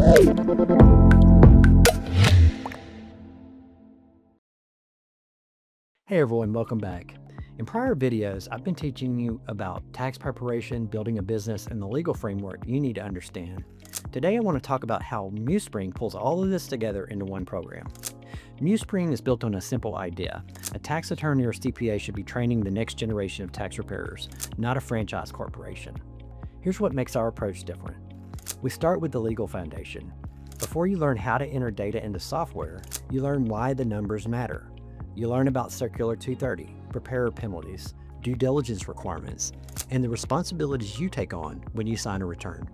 Hey everyone, welcome back. In prior videos, I've been teaching you about tax preparation, building a business, and the legal framework you need to understand. Today I want to talk about how MuseSpring pulls all of this together into one program. MuseSpring is built on a simple idea. A tax attorney or CPA should be training the next generation of tax preparers, not a franchise corporation. Here's what makes our approach different. We start with the legal foundation. Before you learn how to enter data into software, you learn why the numbers matter. You learn about Circular 230, preparer penalties, due diligence requirements, and the responsibilities you take on when you sign a return.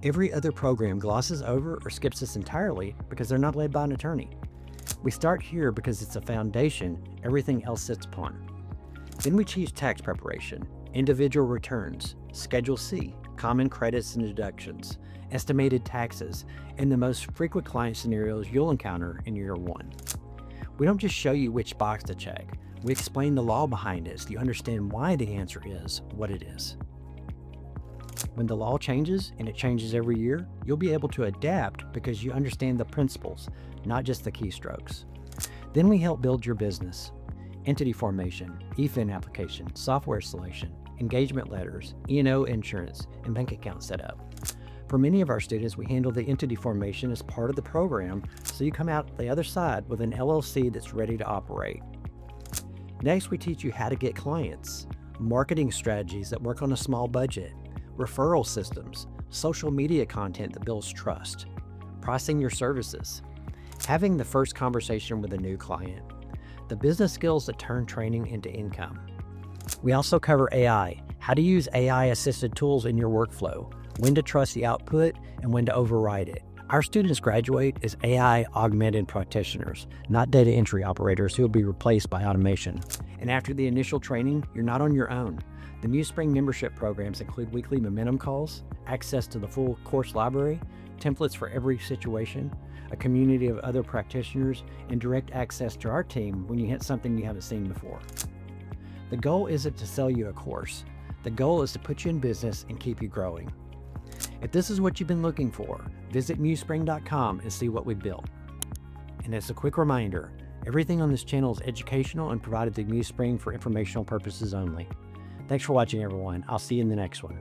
Every other program glosses over or skips this entirely because they're not led by an attorney. We start here because it's a foundation everything else sits upon. Then we teach tax preparation, individual returns, Schedule C, common credits and deductions, estimated taxes, and the most frequent client scenarios you'll encounter in year one. We don't just show you which box to check. We explain the law behind it so you understand why the answer is what it is. When the law changes, and it changes every year, you'll be able to adapt because you understand the principles, not just the keystrokes. Then we help build your business. Entity formation, EFIN application, software selection, engagement letters, E&O insurance, and bank account setup. For many of our students, we handle the entity formation as part of the program, so you come out the other side with an LLC that's ready to operate. Next, we teach you how to get clients, marketing strategies that work on a small budget, referral systems, social media content that builds trust, pricing your services, having the first conversation with a new client, the business skills that turn training into income. We also cover AI, how to use AI-assisted tools in your workflow, when to trust the output, and when to override it. Our students graduate as AI-augmented practitioners, not data entry operators who will be replaced by automation. And after the initial training, you're not on your own. The MuseSpring membership programs include weekly momentum calls, access to the full course library, templates for every situation, a community of other practitioners, and direct access to our team when you hit something you haven't seen before. The goal isn't to sell you a course. The goal is to put you in business and keep you growing. If this is what you've been looking for, visit MuseSpring.com and see what we've built. And as a quick reminder, everything on this channel is educational and provided through MuseSpring for informational purposes only. Thanks for watching, everyone. I'll see you in the next one.